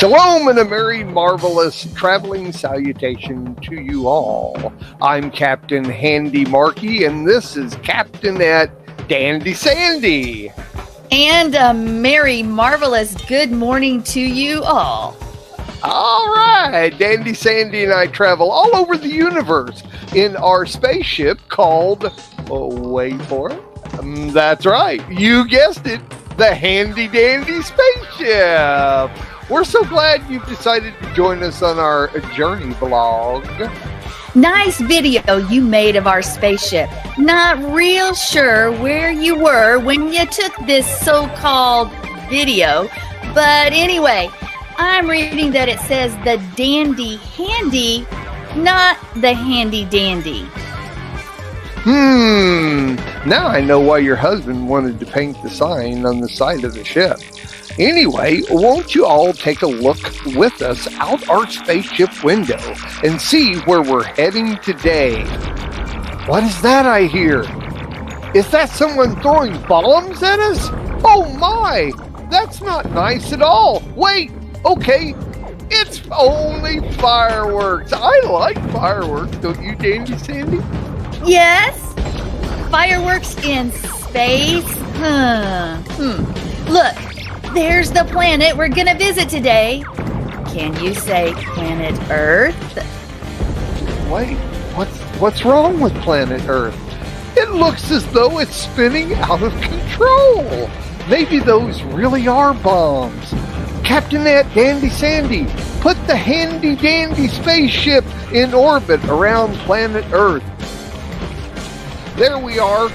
Shalom and a merry, marvelous traveling salutation to you all. I'm Captain Handy Markey, and this is Captain at Dandy Sandy. And a merry, marvelous good morning to you all. All right, Dandy Sandy and I travel all over the universe in our spaceship called, wait for it, that's right, you guessed it, the Handy Dandy Spaceship. We're so glad you've decided to join us on our journey vlog. Nice video you made of our spaceship. Not real sure where you were when you took this so-called video, but anyway, I'm reading that it says the Dandy Handy, not the Handy Dandy. Now I know why your husband wanted to paint the sign on the side of the ship. Anyway, won't you all take a look with us out our spaceship window and see where we're heading today? What is that I hear? Is that someone throwing bombs at us? Oh my! That's not nice at all! Wait! Okay, it's only fireworks! I like fireworks, don't you, Dandy Sandy? Yes? Fireworks in space? Look, there's the planet we're gonna visit today. Can you say planet Earth? Wait, what's wrong with planet Earth? It looks as though it's spinning out of control. Maybe those really are bombs. Captain at Dandy Sandy, put the Handy Dandy spaceship in orbit around planet Earth. There we are.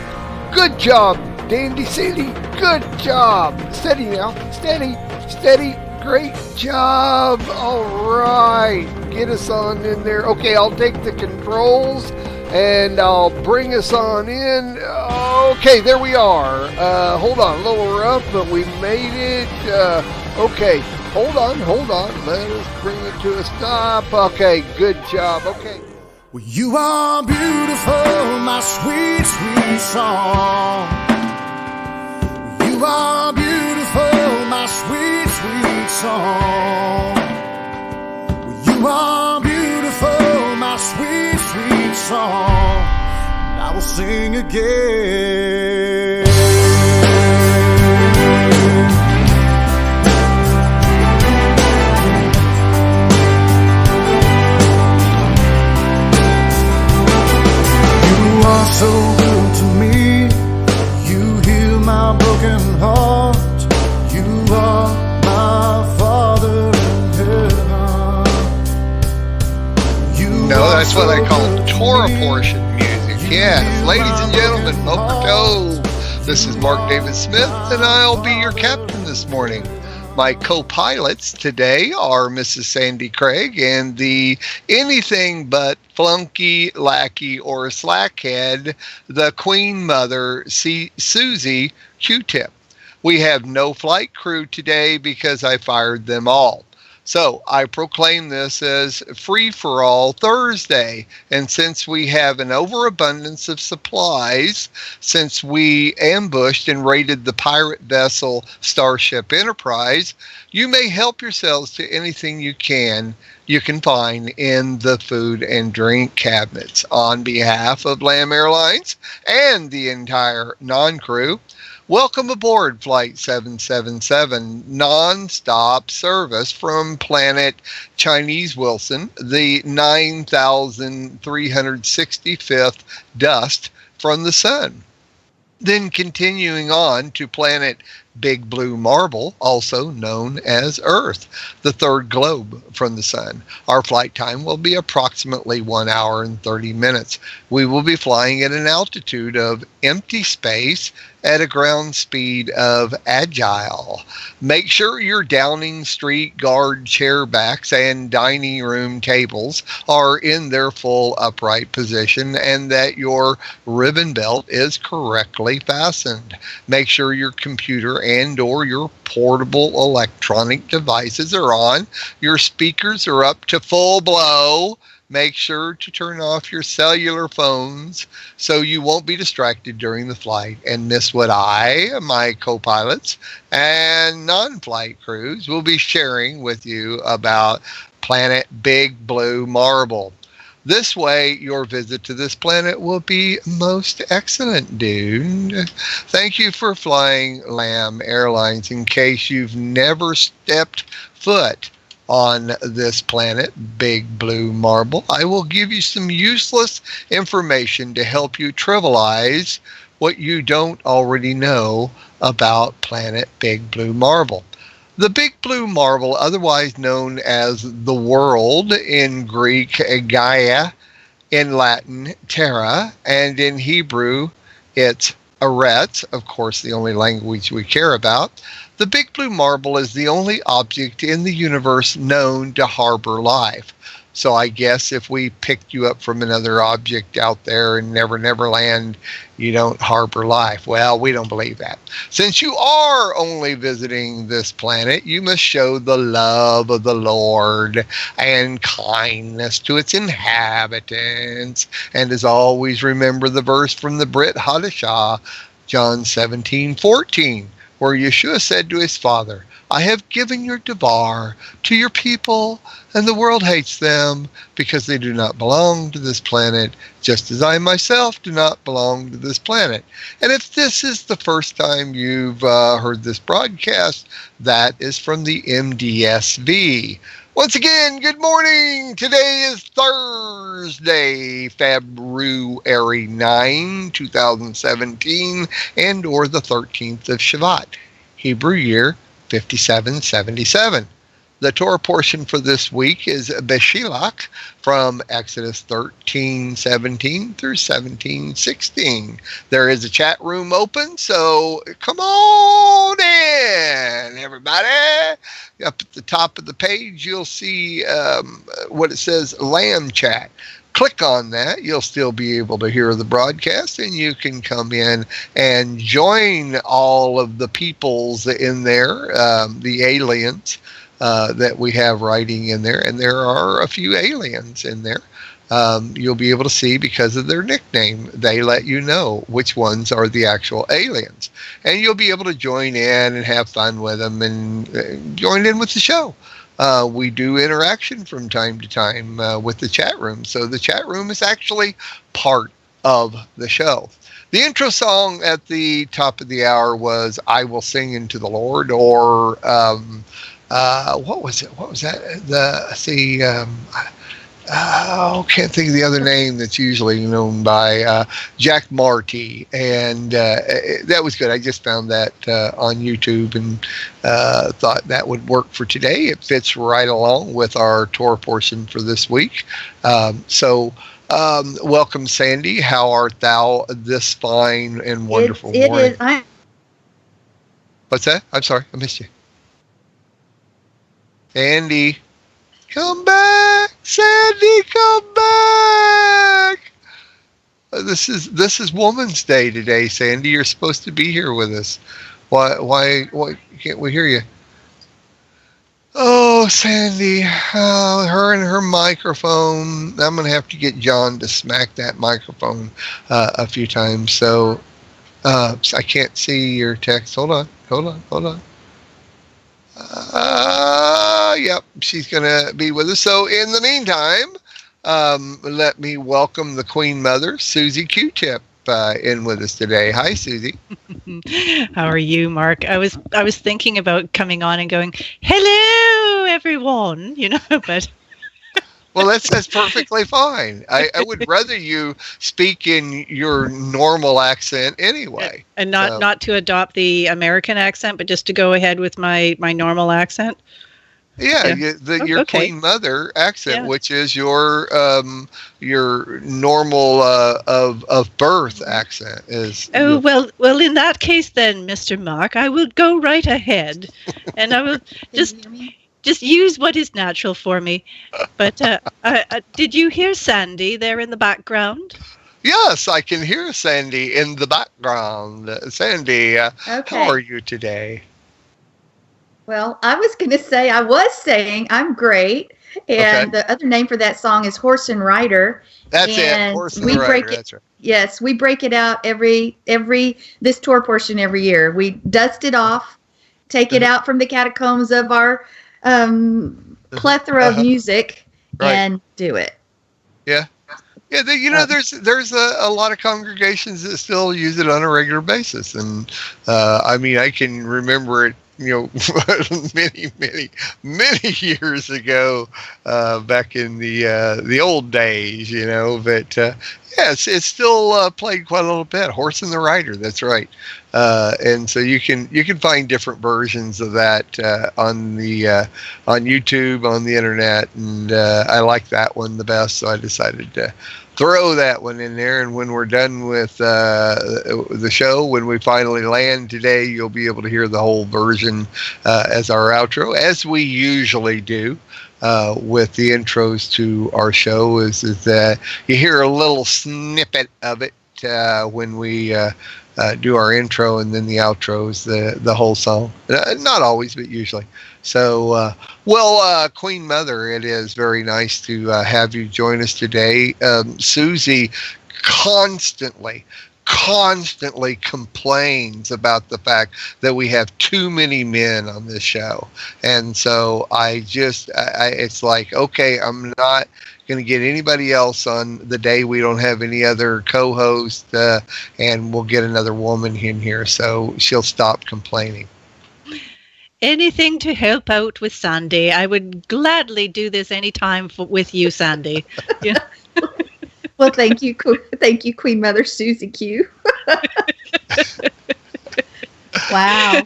Good job, Dandy Sandy. Good job. Steady now. Steady. Great job. All right. Get us on in there. Okay, I'll take the controls and I'll bring us on in. Okay, there we are. Hold on. A little rough, but we made it. Okay. Hold on. Let us bring it to a stop. Okay, good job. Okay. Well, you are beautiful, my sweet, sweet song. You are beautiful, my sweet, sweet song. You are beautiful, my sweet, sweet song. And I will sing again. You are so good to me. You heal my broken heart. You are my Father in heaven. No, that's what I call Torah portion music. Yes, ladies and gentlemen, Boker Tov. This is Mark David Smith, and I'll be your captain this morning. My co-pilots today are Mrs. Sandi Craig and the anything but flunky, lackey, or slackhead, the Queen Mother, Susie Q-Tip. We have no flight crew today because I fired them all. So I proclaim this as Free-for-All Thursday. And since we have an overabundance of supplies, since we ambushed and raided the pirate vessel Starship Enterprise, you may help yourselves to anything you can find in the food and drink cabinets. On behalf of Lamb Airlines and the entire non-crew, welcome aboard Flight 777, non-stop service from planet Chinese Wilson, the 9,365th dust from the sun. Then continuing on to planet Big Blue Marble, also known as Earth, the third globe from the sun. Our flight time will be approximately 1 hour and 30 minutes. We will be flying at an altitude of empty space at a ground speed of Agile. Make sure your Downing Street guard chair backs and dining room tables are in their full upright position and that your ribbon belt is correctly fastened. Make sure your computer and or your portable electronic devices are on. Your speakers are up to full blow. make sure to turn off your cellular phones so you won't be distracted during the flight and miss what I, my co-pilots, and non-flight crews will be sharing with you about planet Big Blue Marble. This way, your visit to this planet will be most excellent, dude. Thank you for flying Lamb Airlines. In case you've never stepped foot on this planet, Big Blue Marble, I will give you some useless information to help you trivialize what you don't already know about planet Big Blue Marble. The Big Blue Marble, otherwise known as the world in Greek, Gaia, in Latin, Terra, and in Hebrew, it's Eretz, of course, the only language we care about. The Big Blue Marble is the only object in the universe known to harbor life. So I guess if we picked you up from another object out there in Never Land, you don't harbor life. Well, we don't believe that. Since you are only visiting this planet, you must show the love of the Lord and kindness to its inhabitants. And as always, remember the verse from the Brit Hadashah, John 17:14, where Yeshua said to his Father, I have given your Devar to your people, and the world hates them because they do not belong to this planet, just as I myself do not belong to this planet. And if this is the first time you've heard this broadcast, that is from the MDSV. Once again, good morning. Today is Thursday, February 9, 2017, and or the 13th of Shavat, Hebrew year 5777. The Torah portion for this week is Beshilach from Exodus 13:17 through 17:16. There is a chat room open, so come on in, everybody. Up at the top of the page, you'll see what it says Lamb Chat. Click on that. You'll still be able to hear the broadcast, and you can come in and join all of the peoples in there, the aliens that we have writing in there. And there are a few aliens in there. You'll be able to see because of their nickname. They let you know which ones are the actual aliens. And you'll be able to join in and have fun with them and join in with the show. We do interaction from time to time with the chat room. So the chat room is actually part of the show. The intro song at the top of the hour was I Will Sing Unto the Lord, or what was it? What was that? Can't think of the other name that's usually known by Jack Marty, and that was good. I just found that on YouTube and thought that would work for today. It fits right along with our Torah portion for this week. Welcome, Sandy. How art thou this fine and wonderful morning? What's that? I'm sorry, I missed you. Andy. Come back, Sandy, come back. This is Woman's Day today, Sandy. You're supposed to be here with us. Why can't we hear you? Oh, Sandy, her and her microphone. I'm going to have to get John to smack that microphone a few times. So I can't see your text. Hold on. Yep, she's going to be with us. So in the meantime, let me welcome the Queen Mother, Susie Q-Tip, in with us today. Hi, Susie. How are you, Mark? I was thinking about coming on and going, hello, everyone, but... Well, that's perfectly fine. I would rather you speak in your normal accent anyway. And not to adopt the American accent, but just to go ahead with my normal accent. Yeah. Your Queen Mother accent, which is your normal of birth accent is. Oh, well, in that case then, Mr. Mark, I will go right ahead, and I will just use what is natural for me. But did you hear Sandy there in the background? Yes, I can hear Sandy in the background. Sandy, how are you today? Well, I was saying I'm great. And the other name for that song is Horse and Rider. That's it. Horse and Rider. That's right. Yes, we break it out this tour portion every year. We dust it off, take it out from the catacombs of our plethora of music, and do it. Yeah. Yeah, there's a lot of congregations that still use it on a regular basis, and I mean, I can remember it, many years ago, back in the old days, But it's still played quite a little bit. Horse and the Rider, that's right. And so you can find different versions of that on YouTube, on the internet, and I like that one the best, so I decided to throw that one in there. And when we're done with the show, when we finally land today, you'll be able to hear the whole version as our outro, as we usually do. With the intros to our show, is that you hear a little snippet of it when we do our intro, and then the outro is the whole song. Not always, but usually. So, Queen Mother, it is very nice to have you join us today. Susie constantly complains about the fact that we have too many men on this show. And so it's like, okay, I'm not going to get anybody else on the day we don't have any other co-host, and we'll get another woman in here, so she'll stop complaining. Anything to help out with Sandi. I would gladly do this anytime with you, Sandi. Yeah. Well, thank you, Queen Mother Susie Q. Wow.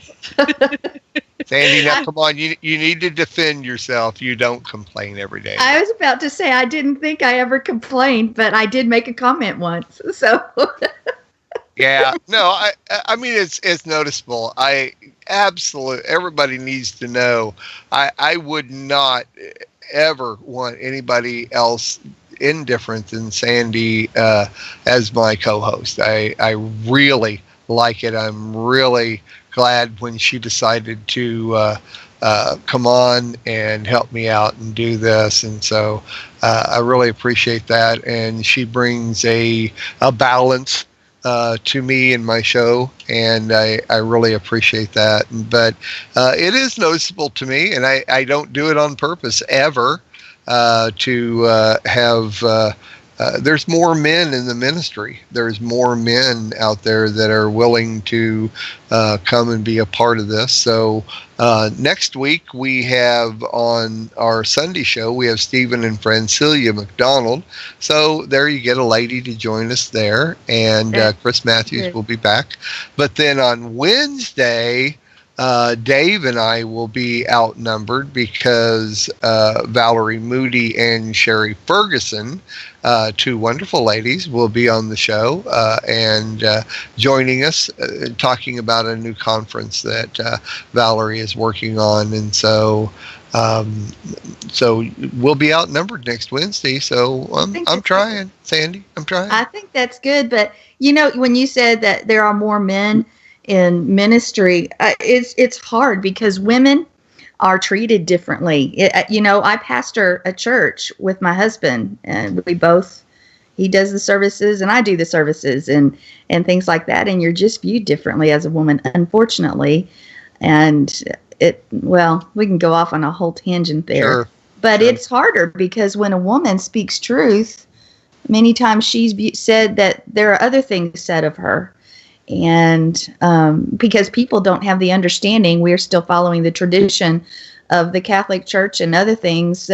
Sandi, now come on, you need to defend yourself. You don't complain every day. I was about to say I didn't think I ever complained, but I did make a comment once. So. Yeah, no, I mean it's noticeable. Everybody needs to know. I would not ever want anybody else indifferent than Sandi as my co-host. I really like it. I'm really glad when she decided to come on and help me out and do this, and so I really appreciate that. And she brings a balance to me and my show, and I really appreciate that. But it is noticeable to me, and I don't do it on purpose ever, to have there's more men in the ministry. There's more men out there that are willing to come and be a part of this. So next week we have on our Sunday show, we have Stephen and Francilia McDonald. So there you get a lady to join us there. And Chris Matthews will be back. But then on Wednesday, Dave and I will be outnumbered because Valerie Moody and Sherry Ferguson, two wonderful ladies, will be on the show and joining us, talking about a new conference that Valerie is working on. And so we'll be outnumbered next Wednesday. So I'm trying, Sandi. I'm trying. I think that's good. But, when you said that there are more men in ministry, it's hard because women are treated differently. I pastor a church with my husband, and he does the services and I do the services and things like that. And you're just viewed differently as a woman, unfortunately. And we can go off on a whole tangent there, sure. But it's harder because when a woman speaks truth, many times she's said that there are other things said of her. And because people don't have the understanding, we're still following the tradition of the Catholic Church and other things.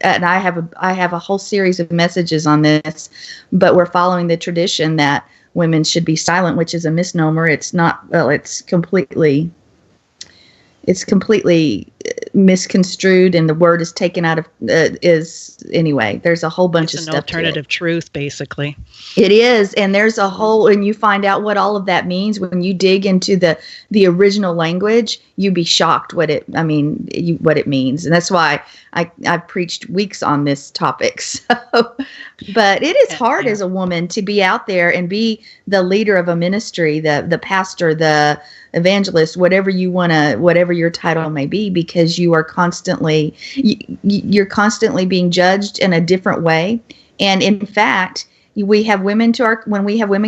And I have a whole series of messages on this, but we're following the tradition that women should be silent, which is a misnomer. It's not. Well, it's completely misconstrued, and the word is taken out of anyway. There's a whole bunch of stuff. It's an alternative truth, basically. It is, and there's a whole, and you find out what all of that means when you dig into the original language. You'd be shocked what it means, and that's why I've preached weeks on this topic. So, But it is hard as a woman to be out there and be the leader of a ministry, the pastor, the evangelist, whatever your title may be, because you are you're constantly being judged in a different way. And in fact, when we have women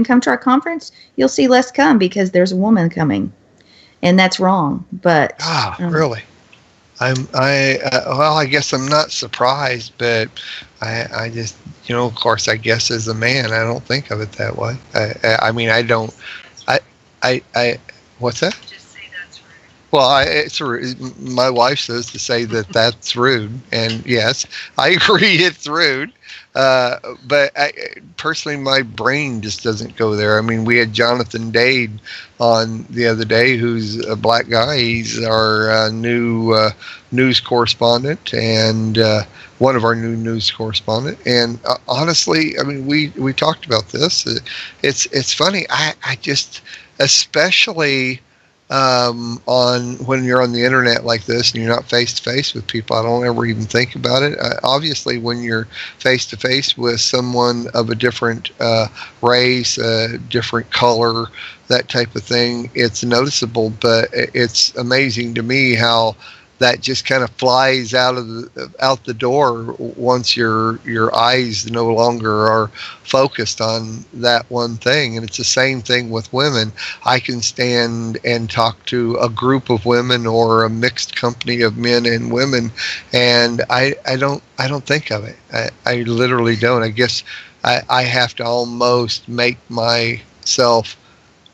come to our conference, you'll see less come because there's a woman coming, and that's wrong. But really? I guess I'm not surprised, but I just, of course, I guess as a man, I don't think of it that way. What's that? Just say that's rude. Well, it's rude. My wife says to say that's rude, and yes, I agree, it's rude. But personally, my brain just doesn't go there. I mean, we had Jonathan Dade on the other day, who's a black guy. He's our new news correspondent, and one of our new news correspondent. And honestly, I mean, we talked about this. It's funny. I just, especially on when you're on the internet like this and you're not face to face with people, I don't ever even think about it. Obviously, when you're face to face with someone of a different race, different color, that type of thing, it's noticeable. But it's amazing to me how that just kind of flies out the door once your eyes no longer are focused on that one thing. And it's the same thing with women. I can stand and talk to a group of women or a mixed company of men and women, and I don't think of it. I literally don't. I guess I have to almost make myself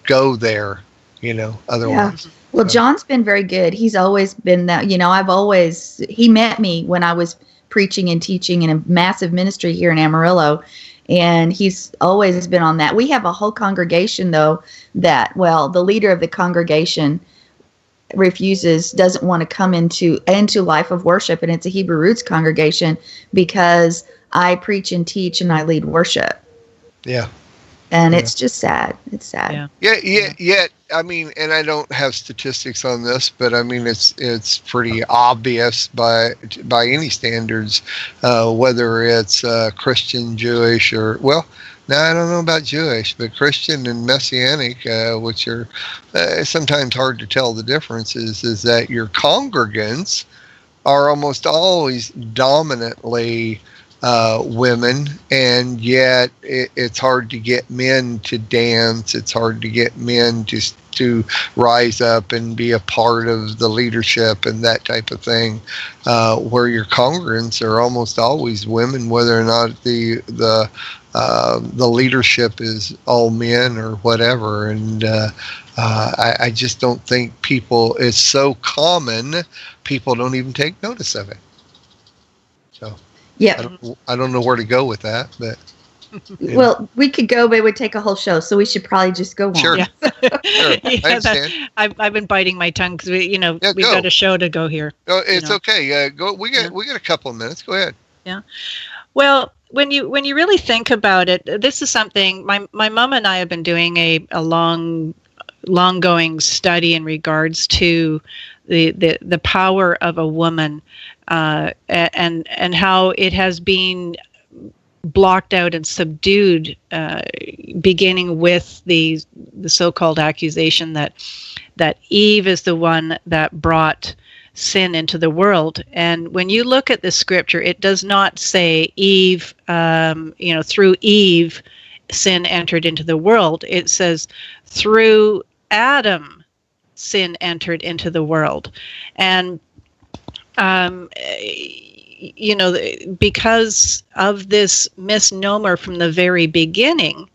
go there, otherwise. Yeah. Well, John's been very good. He's always been that, he met me when I was preaching and teaching in a massive ministry here in Amarillo, and he's always been on that. We have a whole congregation, though, the leader of the congregation doesn't want to come into life of worship, and it's a Hebrew roots congregation because I preach and teach and I lead worship. Yeah. And it's just sad. It's sad. Yeah. I mean, and I don't have statistics on this, but I mean, it's pretty obvious by any standards, whether it's Christian, Jewish, or I don't know about Jewish, but Christian and Messianic, which are sometimes hard to tell the difference, is that your congregants are almost always dominantly women, and yet it's hard to get men to dance. It's hard to get men to rise up and be a part of the leadership and that type of thing, where your congregants are almost always women, whether or not the leadership is all men or whatever. And I just don't think it's so common, people don't even take notice of it. So yeah, I don't know where to go with that, but well, we could go, but it would take a whole show, so we should probably just go on. Sure. Yeah. Sure. I understand. I've been biting my tongue because we've got a show to go here. Oh, it's okay. Go. We got a couple of minutes. Go ahead. Yeah. Well, when you really think about it, this is something my mom and I have been doing a long going study in regards to the power of a woman, and how it has been blocked out and subdued, beginning with the so-called accusation that Eve is the one that brought sin into the world. And when you look at the scripture, it does not say Eve, through Eve, sin entered into the world. It says through Adam, sin entered into the world. And because of this misnomer from the very beginning,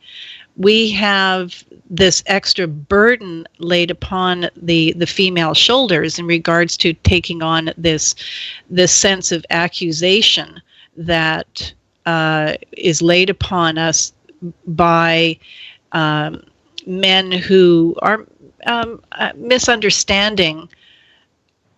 we have this extra burden laid upon the female shoulders in regards to taking on this sense of accusation that is laid upon us by men who are misunderstanding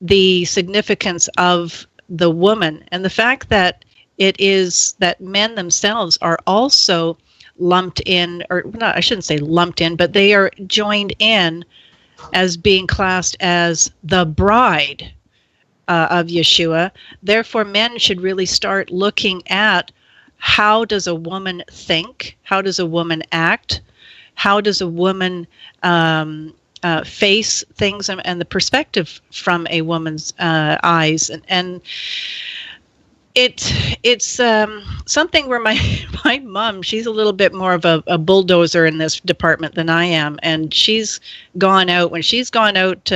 the significance of the woman, and the fact that it is that men themselves are also lumped in, or not, I shouldn't say lumped in, but they are joined in as being classed as the bride of Yeshua. Therefore, men should really start looking at how does a woman think? How does a woman act? How does a woman face things, and the perspective from a woman's eyes? And it's something where my mom, she's a little bit more of a bulldozer in this department than I am, and she's gone out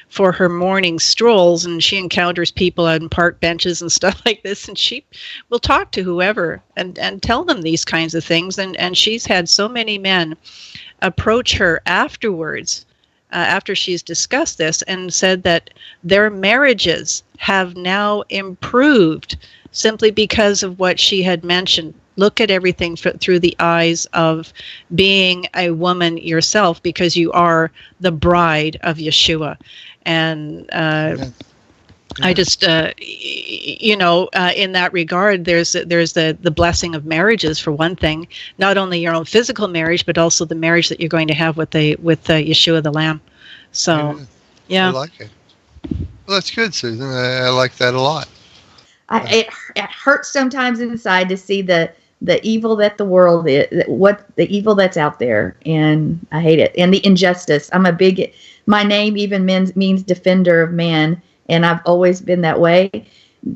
for her morning strolls, and she encounters people on park benches and stuff like this, and she will talk to whoever and tell them these kinds of things, and she's had so many men approach her afterwards, after she's discussed this, and said that their marriages have now improved simply because of what she had mentioned. Look at everything through the eyes of being a woman yourself, because you are the bride of Yeshua. And I just, in that regard, there's the blessing of marriages, for one thing. Not only your own physical marriage, but also the marriage that you're going to have with Yeshua the Lamb. So, yeah. I like it. Well, that's good, Susan. I like that a lot. It hurts sometimes inside to see the evil that the world is, the evil that's out there, and I hate it. And the injustice. My name even means defender of man, and I've always been that way,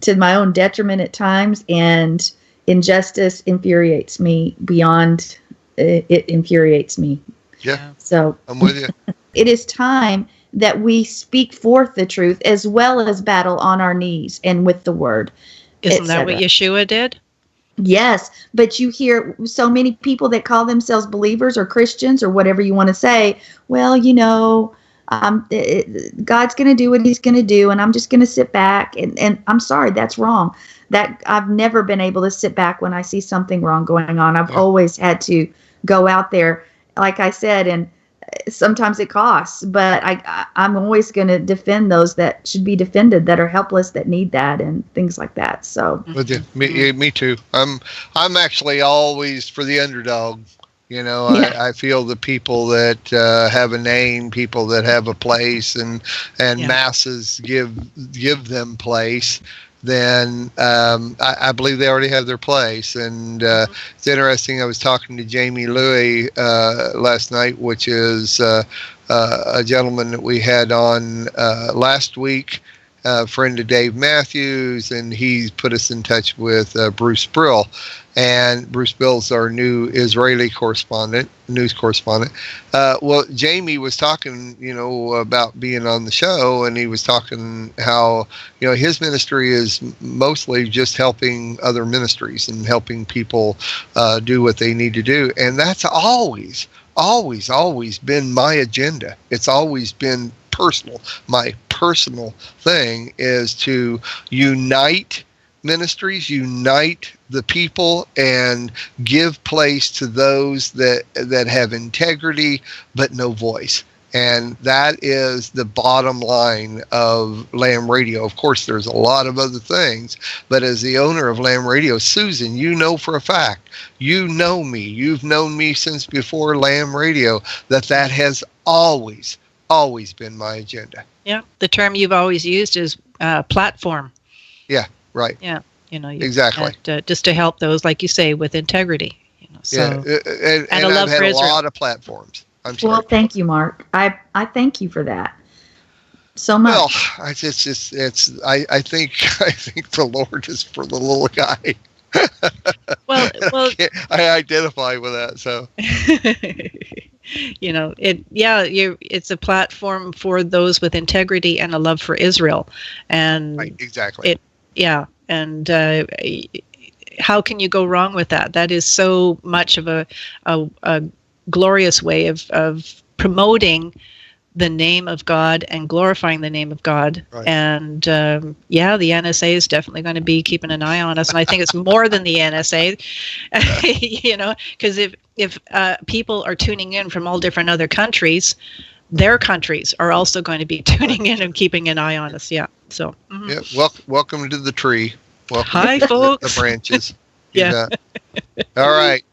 to my own detriment at times. And injustice infuriates me beyond. It infuriates me. Yeah. So I'm with you. It is time that we speak forth the truth, as well as battle on our knees and with the word. Isn't that what Yeshua did? Yes, but you hear so many people that call themselves believers or Christians or whatever you want to say. Well, God's going to do what he's going to do, and I'm just going to sit back. And I'm sorry, that's wrong. That I've never been able to sit back when I see something wrong going on. I've always had to go out there, like I said, and sometimes it costs, but I'm always going to defend those that should be defended, that are helpless, that need that, and things like that. So, with you, me too. I'm actually always for the underdog. I feel the people that have a name, people that have a place, and masses give them place. Then I believe they already have their place. And it's interesting, I was talking to Jamie Louie last night, which is a gentleman that we had on last week, a friend of Dave Matthews, and he put us in touch with Bruce Brill. And Bruce Bill's our new Israeli news correspondent. Well, Jamie was talking, about being on the show, and he was talking how, his ministry is mostly just helping other ministries and helping people do what they need to do. And that's always been my agenda. It's always been personal. My personal thing is to unite ministries, unite the people, and give place to those that have integrity but no voice. And that is the bottom line of Lamb Radio. Of course, there's a lot of other things, but as the owner of Lamb Radio, Susan, you know for a fact, you know me, you've known me since before Lamb Radio, that has always been my agenda. Yeah, the term you've always used is platform. Yeah. Right. Yeah. Exactly. Just to help those, like you say, with integrity. So, and a love I've had for a Israel. lot of platforms. I'm sorry. Well, thank you, Mark. I thank you for that so much. Well, I think the Lord is for the little guy. Well, I identify with that. So. It's a platform for those with integrity and a love for Israel, and right, exactly. And how can you go wrong with that? That is so much of a glorious way of promoting the name of God and glorifying the name of God. Right. And the NSA is definitely going to be keeping an eye on us, and I think it's more than the NSA, because if people are tuning in from all different other countries, their countries are also going to be tuning in and keeping an eye on us. Yeah. So. Mm-hmm. Yeah. Welcome to the tree. Welcome. Hi, folks. The branches. Yeah. All right.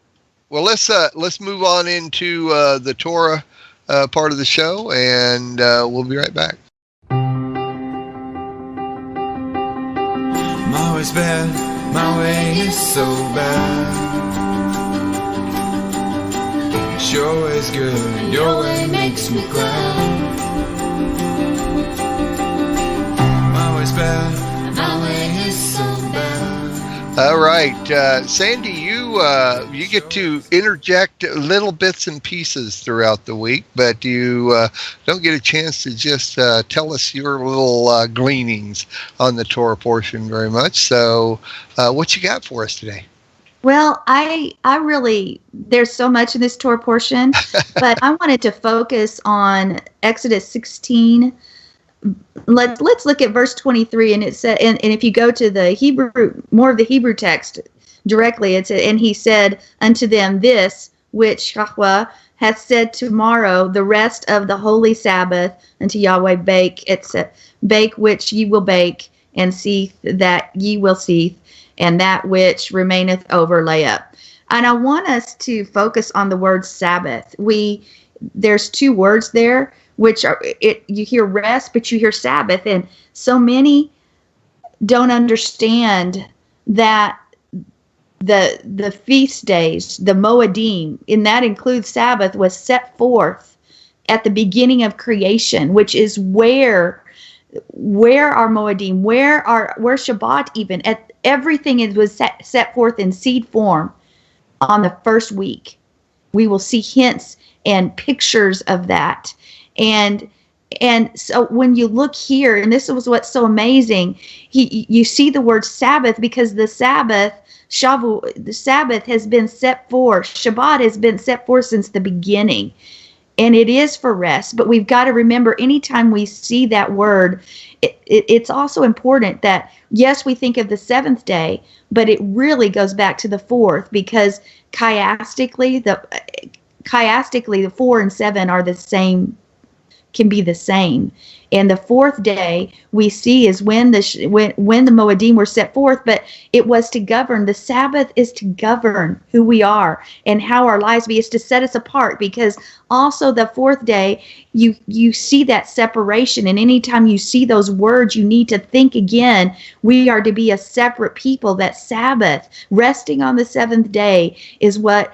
Well, let's move on into the Torah part of the show, and we'll be right back. My heart's bad, My way is so bad. Your way's good, your way makes me glad. My way's bad, my way is so bad. All right, Sandy, you get to interject little bits and pieces throughout the week, but you don't get a chance to just tell us your little gleanings on the Torah portion very much. So what you got for us today? Well, I really, there's so much in this Torah portion, but I wanted to focus on Exodus 16. Let's look at verse 23, and it said, and if you go to the Hebrew, more of the Hebrew text directly, it said, and he said unto them, this which Yahweh hath said tomorrow, the rest of the holy Sabbath unto Yahweh bake, bake which ye will bake, and seeth that ye will seeth, and that which remaineth over lay up. And I want us to focus on the word Sabbath. There's two words there, which are, you hear rest, but you hear Sabbath. And so many don't understand that the feast days, the Moedim, and that includes Sabbath, was set forth at the beginning of creation, which is where our Moedim, where Shabbat, even at everything was set forth in seed form on the first week. We will see hints and pictures of that. And so when you look here, and this was what's so amazing, you see the word Sabbath, because the Sabbath, the Sabbath has been set forth, Shabbat has been set forth since the beginning. And it is for rest, but we've got to remember, anytime we see that word, it's also important that, yes, we think of the seventh day, but it really goes back to the fourth, because chiastically, the 4 and 7 are the same, can be the same. And the fourth day we see is when the Moedim were set forth, but it was to govern. The Sabbath is to govern who we are and how our lives be. It's to set us apart, because also the fourth day you see that separation. And anytime you see those words, you need to think again. We are to be a separate people. That Sabbath, resting on the seventh day, is what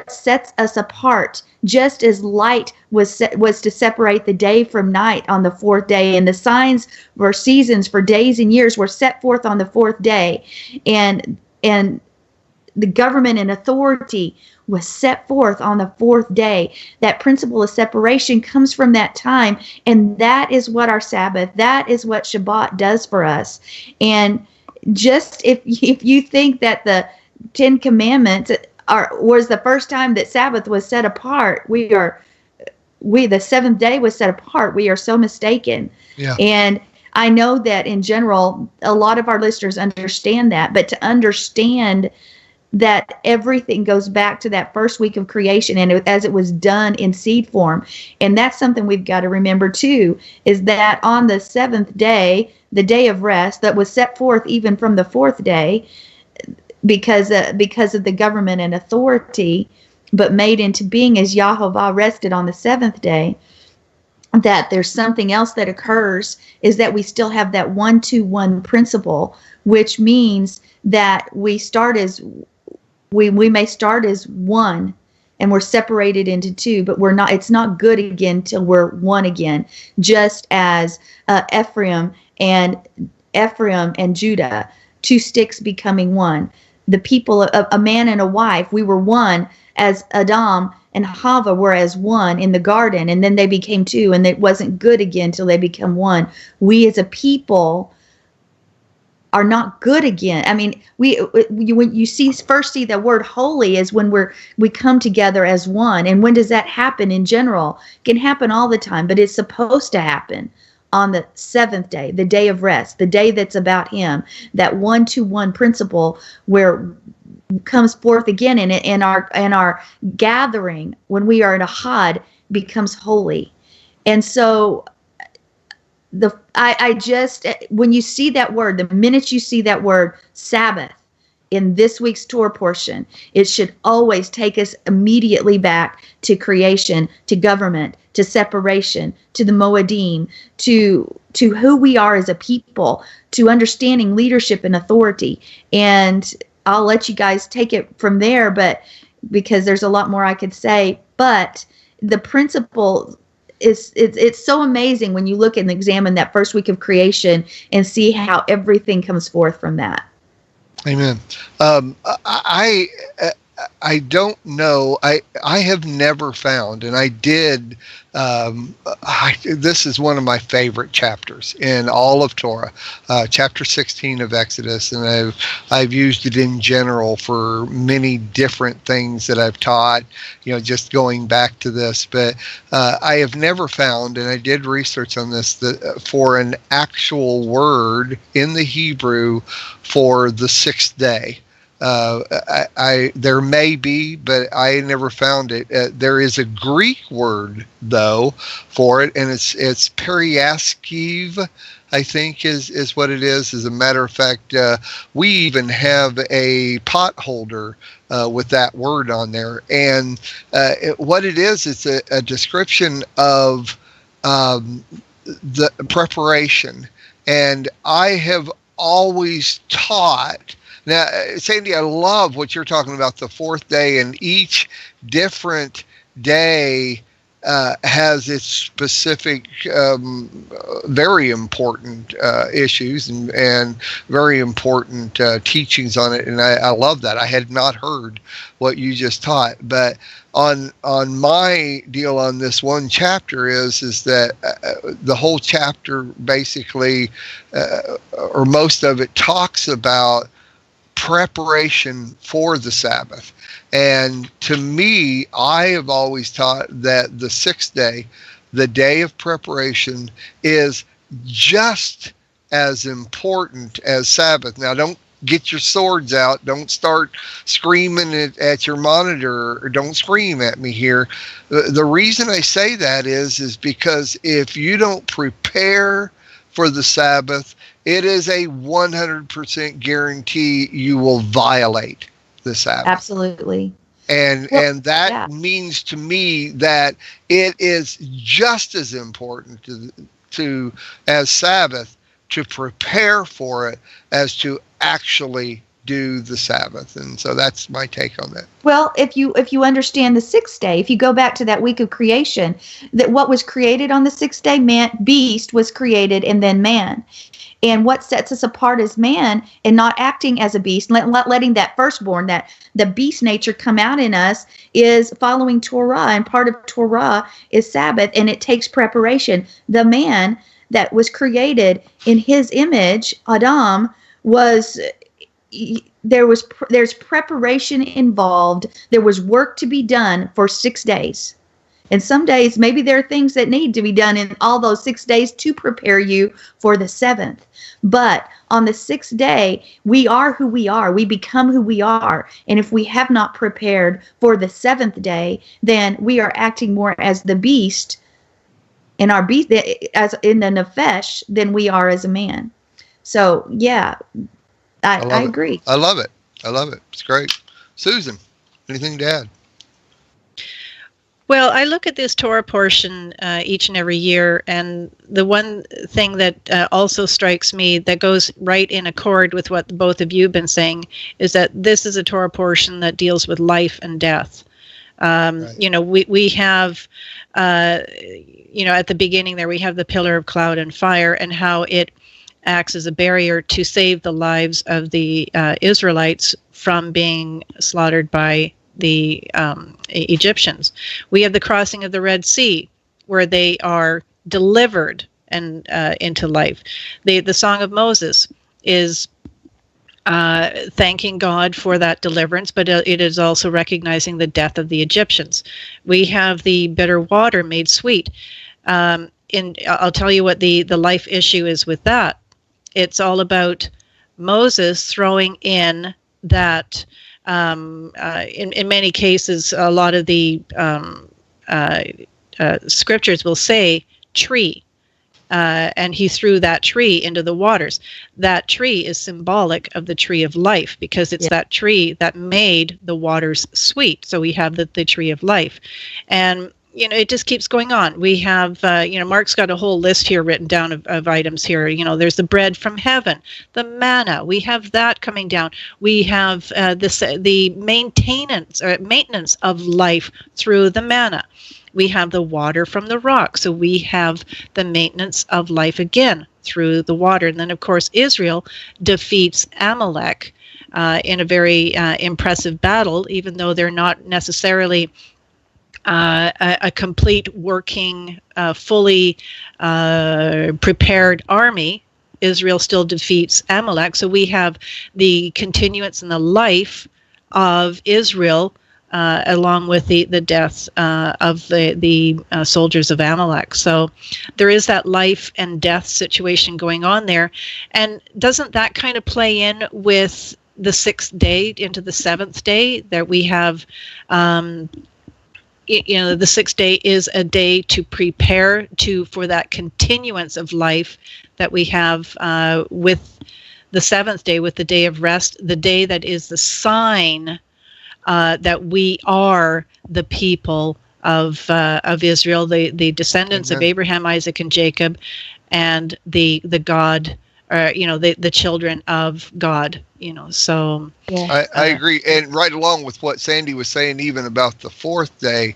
sets us apart. Just as light was to separate the day from night on the fourth day, and the signs for seasons, for days and years, were set forth on the fourth day, and the government and authority was set forth on the fourth day. That principle of separation comes from that time, and that is what our Sabbath, that is what Shabbat does for us. And just if you think that the Ten Commandments was the first time that Sabbath was set apart, the seventh day was set apart, we are so mistaken. Yeah. And I know that in general, a lot of our listeners understand that, but to understand that everything goes back to that first week of creation, and as it was done in seed form. And that's something we've got to remember too, is that on the seventh day, the day of rest, that was set forth even from the fourth day, because of the government and authority, but made into being as Yahovah rested on the seventh day, that there's something else that occurs, is that we still have that 1-2-1 principle, which means that we may start as one, and we're separated into two, but we're not. It's not good again till we're one again. Just as Ephraim and Judah, two sticks becoming one. The people, a man and a wife, we were one, as Adam and Hava were as one in the garden, and then they became two, and it wasn't good again till they become one. We as a people are not good again. I mean, when you first see the word holy is when we come together as one. And when does that happen in general? It can happen all the time, but it's supposed to happen on the seventh day, the day of rest, the day that's about him, that 1-2-1 principle where comes forth again, and our gathering, when we are in a had, becomes holy. And so when you see that word, the minute you see that word Sabbath in this week's Torah portion, it should always take us immediately back to creation, to government, to separation, to the Moedim, to to who we are as a people, to understanding leadership and authority. And I'll let you guys take it from there, but because there's a lot more I could say. But the principle is, it's so amazing when you look and examine that first week of creation and see how everything comes forth from that. Amen. I don't know. I have never found, and I did. This is one of my favorite chapters in all of Torah, chapter 16 of Exodus, and I've used it in general for many different things that I've taught. Just going back to this, but I have never found, and I did research on this, that for an actual word in the Hebrew for the sixth day. There may be, but I never found it. There is a Greek word though for it, and it's periaskiv, I think is what it is. As a matter of fact, we even have a pot holder with that word on there. And what it is, it's a description of the preparation. And I have always taught. Now, Sandi, I love what you're talking about, the fourth day, and each different day has its specific, very important issues and very important teachings on it, and I love that. I had not heard what you just taught, but on my deal on this one chapter is that the whole chapter basically, or most of it, talks about preparation for the Sabbath. And to me, I have always taught that the sixth day, the day of preparation, is just as important as Sabbath. Now, don't get your swords out. Don't start screaming at your monitor, or don't scream at me here. The reason I say that is because if you don't prepare for the Sabbath, it is a 100% guarantee you will violate the Sabbath. Absolutely. And that means to me that it is just as important to as Sabbath to prepare for it as to actually do the Sabbath. And so that's my take on that. Well, if you understand the sixth day, if you go back to that week of creation, that what was created on the sixth day, beast was created, and then man. And what sets us apart as man and not acting as a beast, letting that firstborn, that the beast nature come out in us, is following Torah. And part of Torah is Sabbath, and it takes preparation. The man that was created in his image, Adam, there's preparation involved. There was work to be done for 6 days. And some days, maybe there are things that need to be done in all those 6 days to prepare you for the seventh. But on the sixth day, we are who we are. We become who we are. And if we have not prepared for the seventh day, then we are acting more as the beast, in our beast, as in the nefesh, than we are as a man. So, yeah, I agree. I love it. It's great. Susan, anything to add? Well, I look at this Torah portion each and every year, and the one thing that also strikes me that goes right in accord with what both of you have been saying is that this is a Torah portion that deals with life and death. Right. We have, at the beginning there, we have the pillar of cloud and fire, and how it acts as a barrier to save the lives of the Israelites from being slaughtered by the Egyptians. We have the crossing of the Red Sea, where they are delivered and into life. The Song of Moses is thanking God for that deliverance, but it is also recognizing the death of the Egyptians. We have the bitter water made sweet. And I'll tell you what the life issue is with that. It's all about Moses throwing in that. In many cases, a lot of the scriptures will say tree, and he threw that tree into the waters. That tree is symbolic of the tree of life, because it's that tree that made the waters sweet. So we have the tree of life. And it just keeps going on. We have, Mark's got a whole list here written down of items here. There's the bread from heaven, the manna. We have that coming down. We have the maintenance of life through the manna. We have the water from the rock. So we have the maintenance of life again through the water. And then, of course, Israel defeats Amalek in a very impressive battle, even though they're not necessarily a complete working, fully prepared army. Israel still defeats Amalek. So we have the continuance and the life of Israel along with the death of the soldiers of Amalek. So there is that life and death situation going on there. And doesn't that kind of play in with the 6th day into the 7th day that we have? The 6th day is a day to prepare for that continuance of life that we have with the 7th day, with the day of rest, the day that is the sign that we are the people of Israel, the descendants of Abraham, Isaac, and Jacob, and the God, the children of God. So I agree, and right along with what Sandy was saying, even about the 4th day,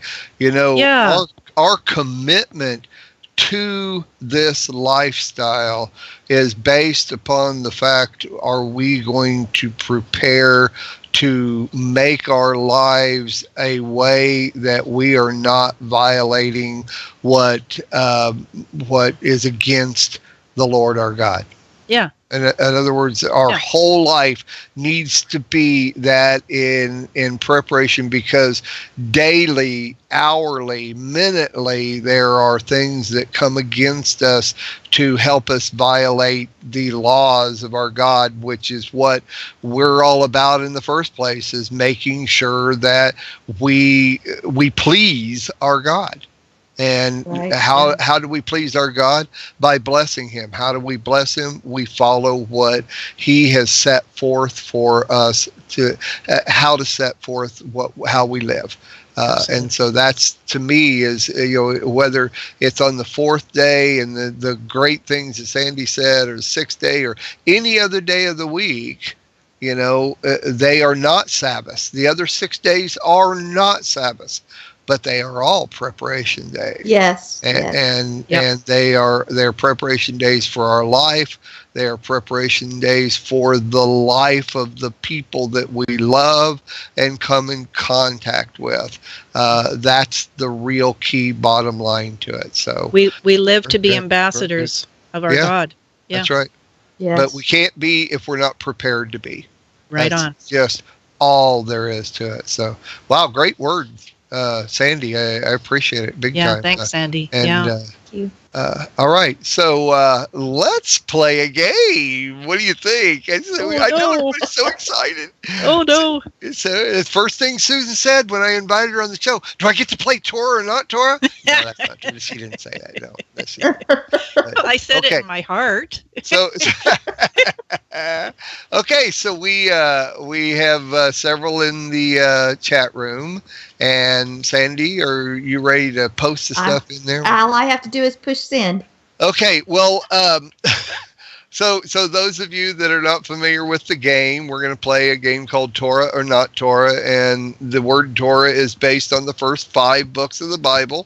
our commitment to this lifestyle is based upon the fact: are we going to prepare to make our lives a way that we are not violating what is against the Lord our God? Yeah. In other words, our whole life needs to be that in preparation, because daily, hourly, minutely, there are things that come against us to help us violate the laws of our God, which is what we're all about in the first place, is making sure that we please our God. And how do we please our God? By blessing him. How do we bless him? We follow what he has set forth for us to how to set forth how we live. And so that's, to me, is whether it's on the 4th day and the great things that Sandy said, or the 6th day, or any other day of the week. They are not Sabbaths. The other 6 days are not Sabbaths, but they are all preparation days. Yes. And they're preparation days for our life. They are preparation days for the life of the people that we love and come in contact with. That's the real key bottom line to it. So we live to be ambassadors of our God. Yeah. That's right. Yes. But we can't be if we're not prepared to be. Right. That's on. Just all there is to it. So, wow, great word. Sandy, I appreciate it big time. Yeah, thanks, Sandy. Thank you. All right, so let's play a game. What do you think? I know everybody's so excited. Oh no! It's the first thing Susan said when I invited her on the show. Do I get to play Torah or not Torah? No, that's not true. She didn't say that. No, I said it in my heart. So okay, so we have several in the chat room. And Sandy, are you ready to post the stuff in there? All I have to do is push send. Okay, well, so those of you that are not familiar with the game, we're going to play a game called Torah or Not Torah, and the word Torah is based on the first 5 books of the Bible.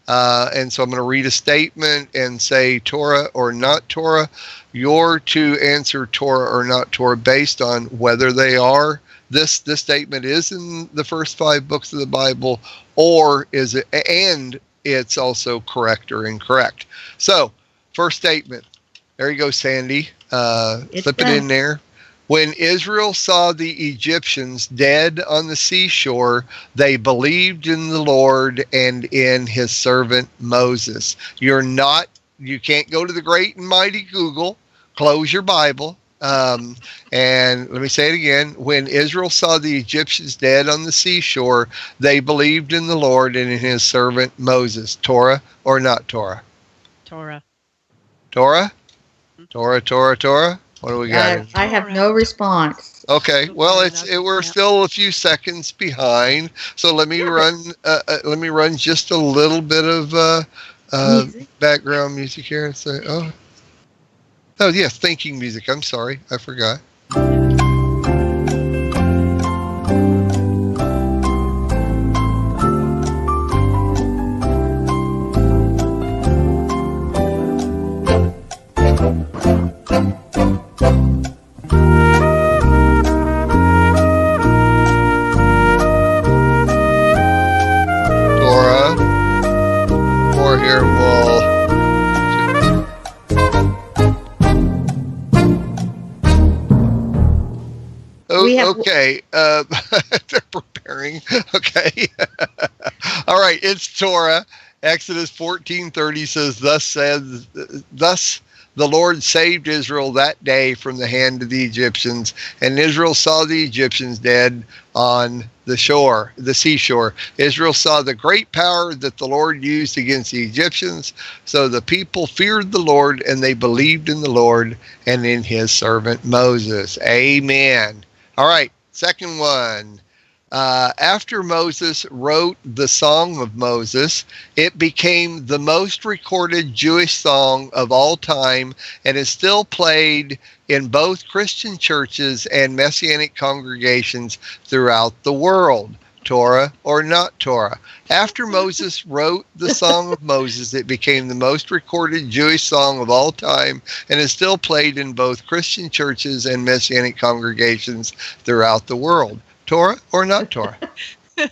And so I'm going to read a statement and say Torah or not Torah. You're to answer Torah or not Torah based on whether they are. This statement is in the first 5 books of the Bible, or is it, and it's also correct or incorrect. So, first statement. There you go, Sandy. Slip it in there. When Israel saw the Egyptians dead on the seashore, they believed in the Lord and in his servant Moses. You can't go to the great and mighty Google. Close your Bible. And let me say it again. When Israel saw the Egyptians dead on the seashore, they believed in the Lord and in his servant Moses. Torah or not Torah? Torah. Torah? Torah, Torah, Torah? What do we got? I have no response. Okay. Well, we're Yeah. still a few seconds behind. So let me run. Let me run just a little bit of Music. background music here. So, oh yes, thinking music. I'm sorry, I forgot. Torah, or here we'll. Okay, they're preparing. Okay, all right. It's Torah. Exodus 14:30 says, "Thus the Lord saved Israel that day from the hand of the Egyptians, and Israel saw the Egyptians dead on the seashore. Israel saw the great power that the Lord used against the Egyptians. So the people feared the Lord, and they believed in the Lord and in his servant Moses." Amen. All right, second one. After Moses wrote the Song of Moses, it became the most recorded Jewish song of all time and is still played in both Christian churches and Messianic congregations throughout the world. Torah or not Torah? After Moses wrote the Song of Moses, it became the most recorded Jewish song of all time and is still played in both Christian churches and Messianic congregations throughout the world. Torah or not Torah?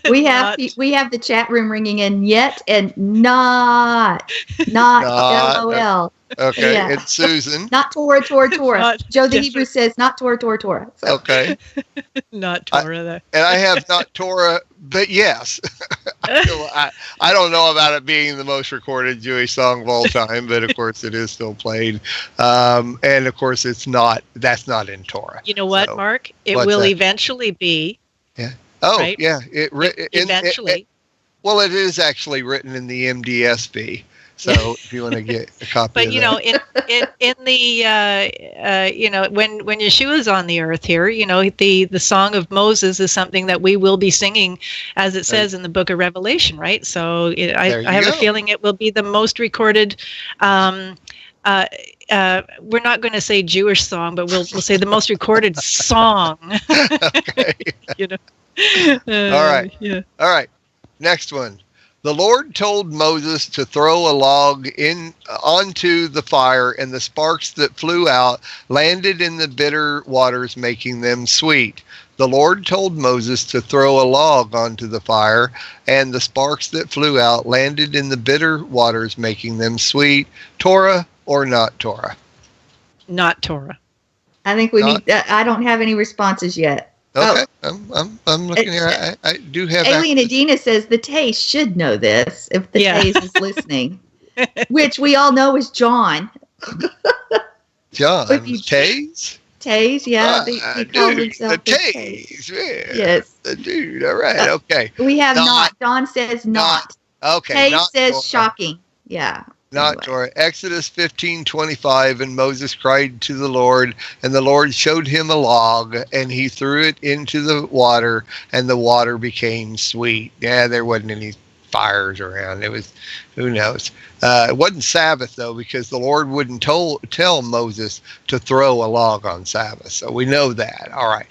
We have the chat room ringing in yet and not LOL. Okay, Yeah. it's Susan. Not Torah. Joe the yes, Hebrew says not Torah. So. Okay. Not Torah, though. And I have not Torah, but yes. I don't know about it being the most recorded Jewish song of all time, but of course it is still played. And of course that's not in Torah. You know what, So, Mark? It what's will that? eventually be. Yeah. Oh, right? yeah. Eventually. Well, it is actually written in the MDSB. So if you want to get a copy But of you that. know, in the you know, when Yeshua's on the earth here, you know, the Song of Moses is something that we will be singing, as it says in the Book of Revelation, right? So I have a feeling it will be the most recorded. We're not going to say Jewish song, but we'll say the most recorded song. Okay. You know. All right. Yeah. All right. Next one. The Lord told Moses to throw a log onto the fire, and the sparks that flew out landed in the bitter waters, making them sweet. The Lord told Moses to throw a log onto the fire, and the sparks that flew out landed in the bitter waters, making them sweet. Torah or not Torah? Not Torah. I think we need. I don't have any responses yet. Okay, I'm looking here. I do have. Alien Adina says the Tays should know this if the Tays is listening, which we all know is John. John Tays. Tays, yeah, he calls himself the Tays. Yeah, yes, the dude. All right, okay. We have not. Don says not. Okay. Tays says shocking. Yeah. Not Torah. Exodus 15:25, and Moses cried to the Lord, and the Lord showed him a log, and he threw it into the water, and the water became sweet. Yeah, there wasn't any fires around. It was, who knows? It wasn't Sabbath, though, because the Lord wouldn't tell Moses to throw a log on Sabbath. So we know that. All right.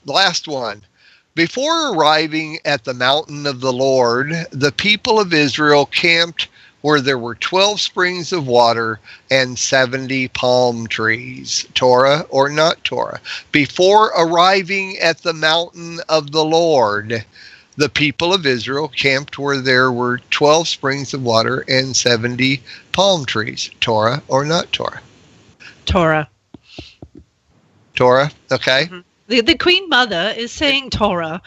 Last one. Before arriving at the mountain of the Lord, the people of Israel camped where there were 12 springs of water and 70 palm trees. Torah or not Torah? Before arriving at the mountain of the Lord, the people of Israel camped where there were 12 springs of water and 70 palm trees. Torah or not Torah? Torah. Torah, okay. Mm-hmm. The Queen Mother is saying Torah.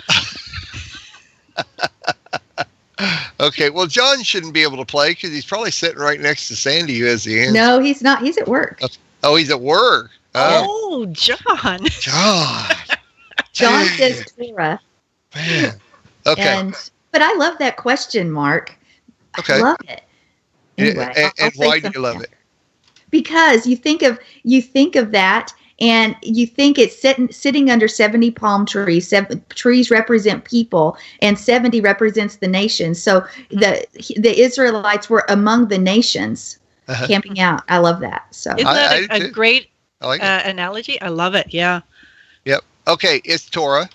Okay, well, John shouldn't be able to play because he's probably sitting right next to Sandy, who has the answer. No, he's not. He's at work. Oh, he's at work. Oh, John. John says Torah. Man. Okay. But I love that question, Mark. Okay. I love it. Anyway, and why do you love it? Because you think of that, and you think it's sitting under 70 palm trees. 7 trees represent people, and 70 represents the nation. So the Israelites were among the nations camping out. I love that. So isn't that a great like analogy? I love it. Yeah. Yep. Okay, it's Torah.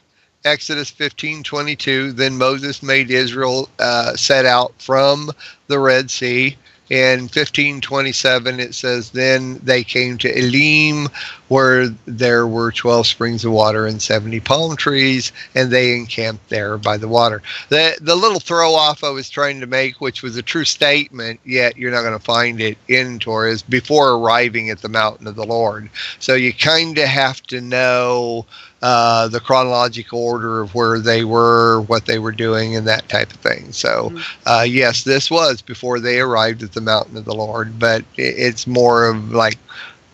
Exodus 15:22. Then Moses made Israel set out from the Red Sea. In 15:27, it says, then they came to Elim, where there were 12 springs of water and 70 palm trees, and they encamped there by the water. The little throw off I was trying to make, which was a true statement, yet you're not going to find it in Torah, is before arriving at the mountain of the Lord. So you kind of have to know the chronological order of where they were, what they were doing, and that type of thing. So, yes, this was before they arrived at the mountain of the Lord, but it's more of like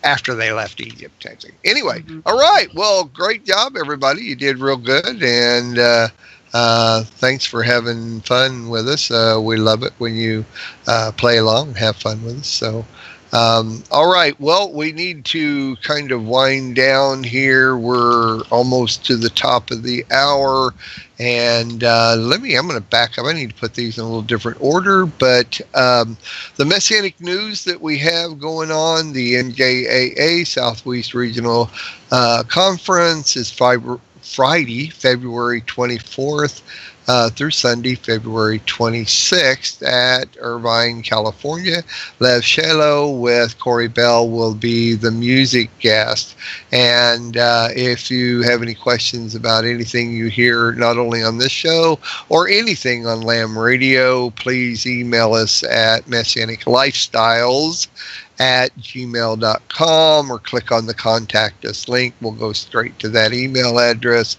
after they left Egypt type thing. Anyway, all right. Well, great job, everybody. You did real good, and thanks for having fun with us. We love it when you play along and have fun with us. So, all right. Well, we need to kind of wind down here. We're almost to the top of the hour. And I'm going to back up. I need to put these in a little different order. But the Messianic news that we have going on, the NJAA Southwest Regional Conference, is Friday, February 24th. Through Sunday, February 26th at Irvine, California. Lev Shelo with Corey Bell will be the music guest. And if you have any questions about anything you hear, not only on this show or anything on Lamb Radio, please email us at messianic.lifestyles@gmail.com or click on the contact us link. We'll go straight to that email address.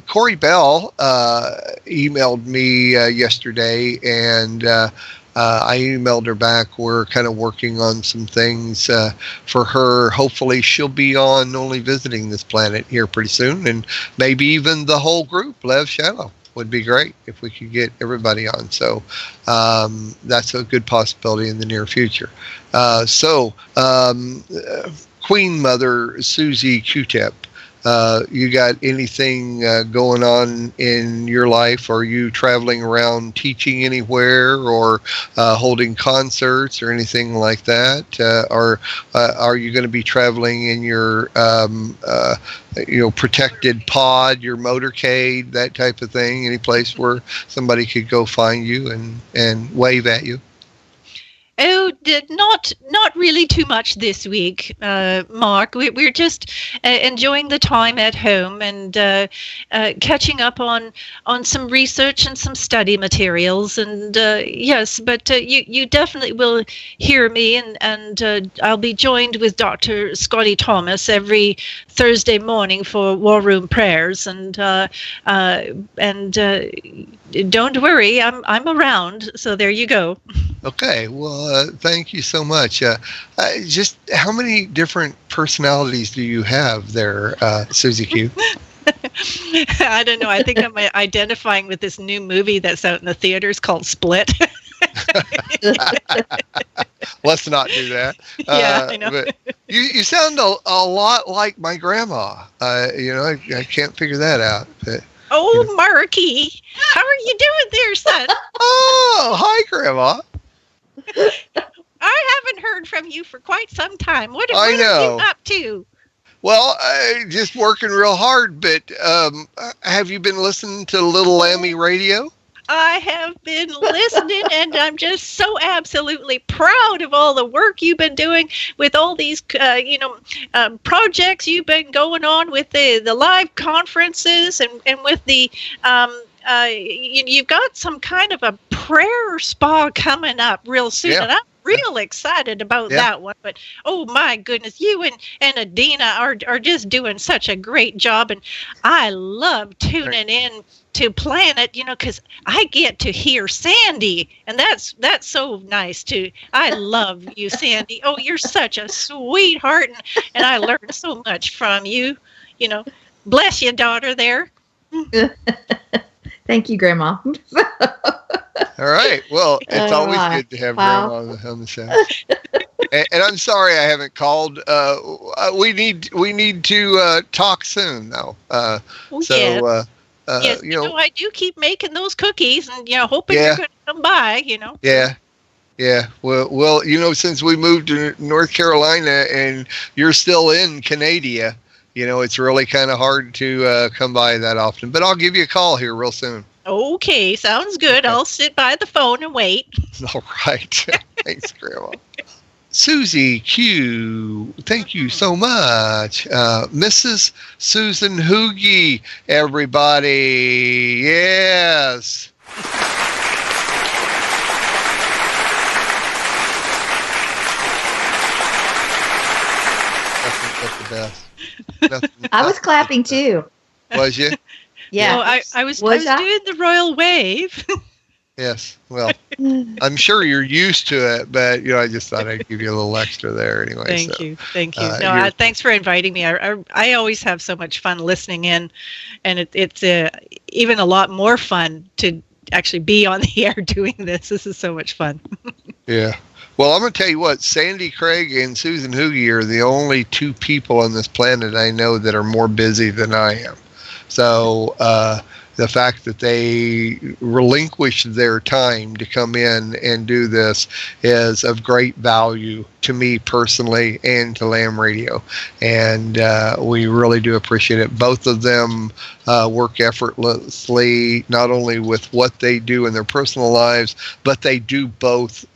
Corey Bell emailed me yesterday, and I emailed her back. We're kind of working on some things for her. Hopefully she'll be on Only Visiting This Planet here pretty soon, and maybe even the whole group, Lev Shelo. Would be great if we could get everybody on. So that's a good possibility in the near future. Queen Mother Susie Q-Tip, you got anything going on in your life? Are you traveling around teaching anywhere, or holding concerts or anything like that? Or are you going to be traveling in your protected pod, your motorcade, that type of thing? Any place where somebody could go find you and wave at you? Oh, not really too much this week, Mark. We're just enjoying the time at home and catching up on some research and some study materials. And yes, but you definitely will hear me, and I'll be joined with Dr. Scotty Thomas every Thursday morning for War Room Prayers. And don't worry, I'm around. So there you go. Okay, well, thank you so much. Just how many different personalities do you have there, Susie Q? I don't know. I think I'm identifying with this new movie that's out in the theaters called Split. Let's not do that. Yeah, I know. But you sound a lot like my grandma. I can't figure that out. But, oh, Marky, how are you doing there, son? Oh, hi, Grandma. I haven't heard from you for quite some time. What are you up to? Well, just working real hard, but have you been listening to Little Lammy Radio? I have been listening, and I'm just so absolutely proud of all the work you've been doing with all these, projects you've been going on with the live conferences and with the, you've got some kind of a prayer spa coming up real soon, and I'm real excited about that one. But oh my goodness, you and Adina are just doing such a great job, and I love tuning in to Planet, because I get to hear Sandi, and that's so nice too. I love you, Sandi. Oh, you're such a sweetheart, and I learned so much from you. Bless your daughter there. Thank you, Grandma. All right. Well, it's always good to have Grandma on the show. And I'm sorry I haven't called. We need to talk soon, though. Yes, I do keep making those cookies, and hoping you're going to come by. Yeah. Well, since we moved to North Carolina and you're still in Canada, it's really kind of hard to come by that often. But I'll give you a call here real soon. Okay, sounds good. Okay. I'll sit by the phone and wait. All right. Thanks, Grandma. Susie Q, thank you so much. Mrs. Susan Hoogie, everybody. Yes. That's the best. I was clapping too. Was you? Yeah. No, I was doing the royal wave. Yes. Well, I'm sure you're used to it, but I just thought I'd give you a little extra there anyway. Thank you. No, thanks for inviting me. I always have so much fun listening in, and it's even a lot more fun to actually be on the air doing this. This is so much fun. Yeah. Well, I'm going to tell you what, Sandi Craig and Susan Hoogie are the only two people on this planet I know that are more busy than I am. So the fact that they relinquished their time to come in and do this is of great value to me personally and to Lamb Radio. And we really do appreciate it. Both of them work effortlessly, not only with what they do in their personal lives, but they do both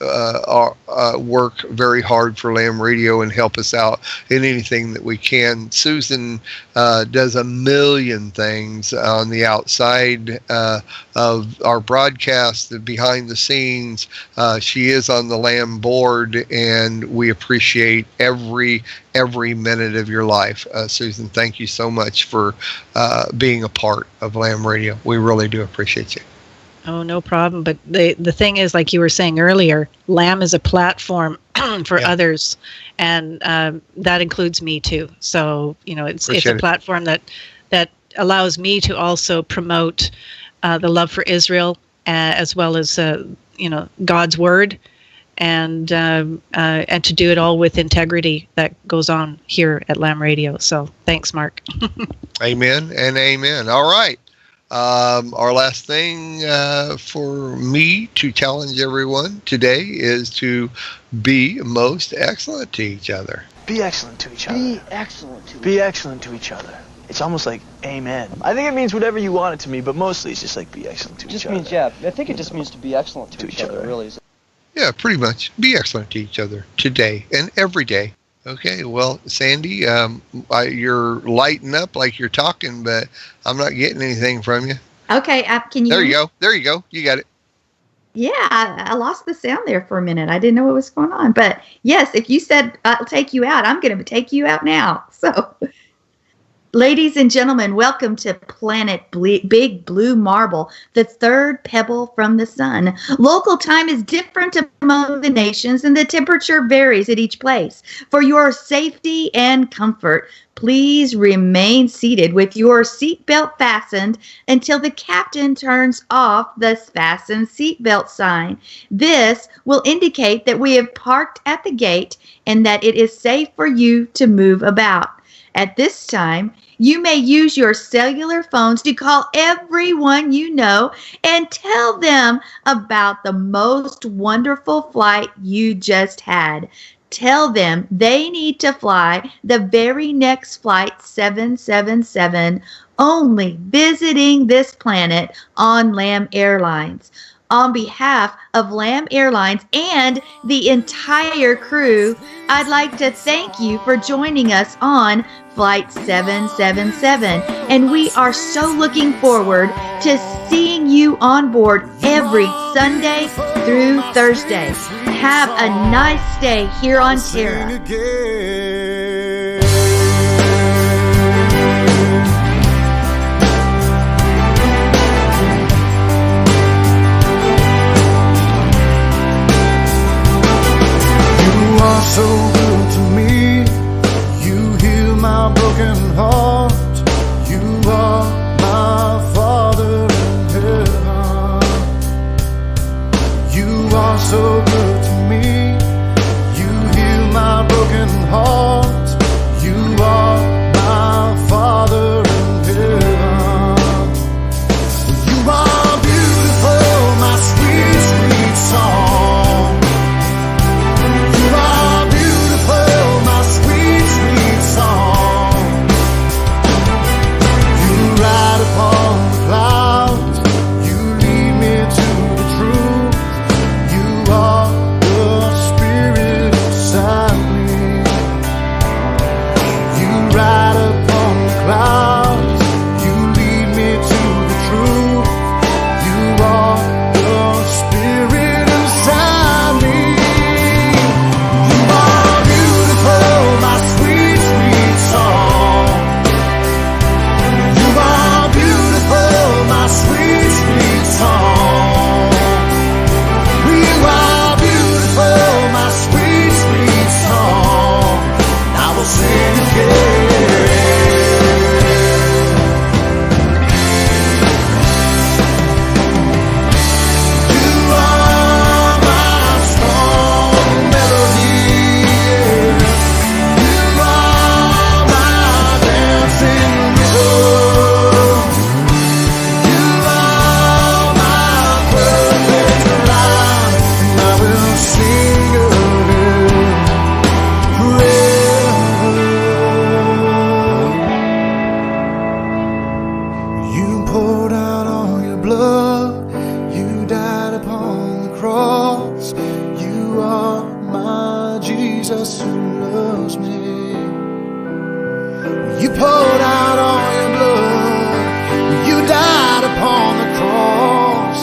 work very hard for Lamb Radio and help us out in anything that we can. Susan does a million things on the outside of our broadcast, behind the scenes. She is on the Lamb board, and we appreciate every minute of your life. Susan, thank you so much for being a part of Lamb Radio. We really do appreciate you. Oh, no problem. But the thing is, like you were saying earlier, Lamb is a platform for others, and that includes me too. So it's a platform that allows me to also promote the love for Israel, as well as God's word, and to do it all with integrity that goes on here at Lamb Radio. So thanks, Mark. Amen and amen. All right. Our last thing for me to challenge everyone today is to be most excellent to each other. Be excellent to each other. Be excellent to Be excellent to each other. It's almost like amen. I think it means whatever you want it to mean, but mostly it's just like be excellent to each other. Just means, I think it just means to be excellent to each other, really. Yeah, pretty much. Be excellent to each other today and every day. Okay, well, Sandi, you're lighting up like you're talking, but I'm not getting anything from you. Okay, can you? There you go. There you go. You got it. Yeah, I lost the sound there for a minute. I didn't know what was going on. But yes, if you said I'll take you out, I'm going to take you out now. So, ladies and gentlemen, welcome to Planet Big Blue Marble, the third pebble from the sun. Local time is different among the nations, and the temperature varies at each place. For your safety and comfort, please remain seated with your seatbelt fastened until the captain turns off the fasten seatbelt sign. This will indicate that we have parked at the gate and that it is safe for you to move about. At this time, you may use your cellular phones to call everyone you know and tell them about the most wonderful flight you just had. Tell them they need to fly the very next flight 777, only visiting this planet on Lamb Airlines. On behalf of Lamb Airlines and the entire crew, I'd like to thank you for joining us on Flight 777, and we are so looking forward to seeing you on board every Sunday through Thursday. Have a nice day here on Terra. You are so good to me. You heal my broken heart. You are my Father in heaven. You are so good to me. You heal Jesus who loves me. You poured out all your blood. You died upon the cross.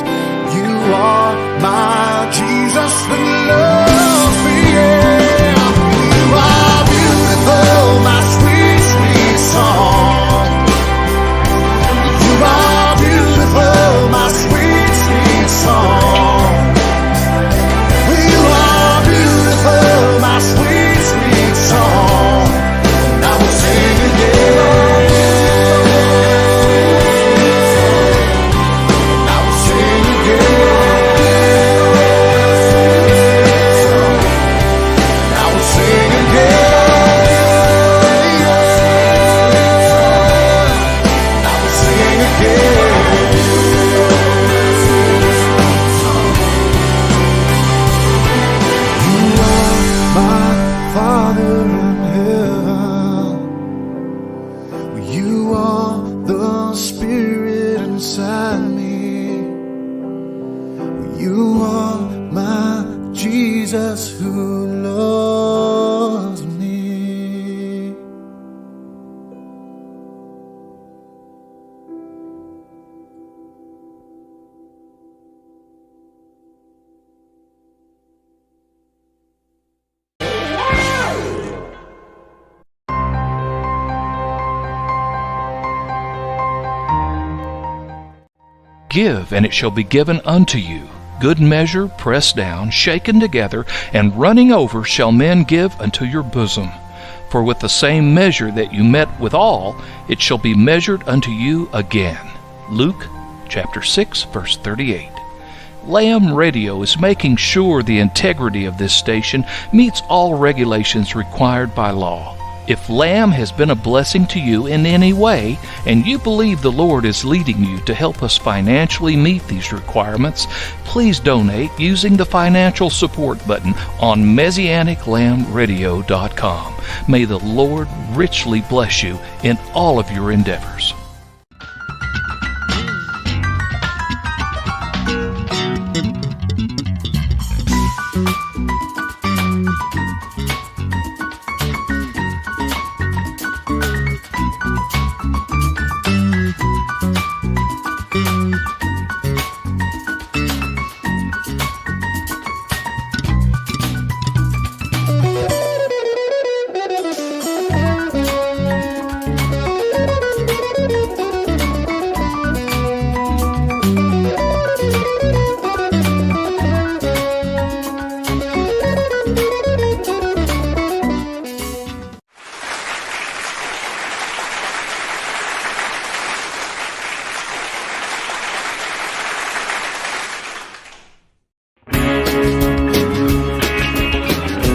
You are my Jesus who loves me. Yeah. You are beautiful, my sweet, sweet song. You are beautiful, my sweet, sweet song. You are beautiful, my sweet, sweet song. And I will sing again. And I will sing again. And I will sing again. And I will sing again. You are my Father in heaven. You are the Spirit inside me. You are my Jesus who loves me. Give, and it shall be given unto you. Good measure, pressed down, shaken together, and running over shall men give unto your bosom. For with the same measure that you met withal, it shall be measured unto you again. Luke chapter 6, verse 38. Lamb Radio is making sure the integrity of this station meets all regulations required by law. If Lamb has been a blessing to you in any way, and you believe the Lord is leading you to help us financially meet these requirements, please donate using the financial support button on MessianicLambRadio.com. May the Lord richly bless you in all of your endeavors.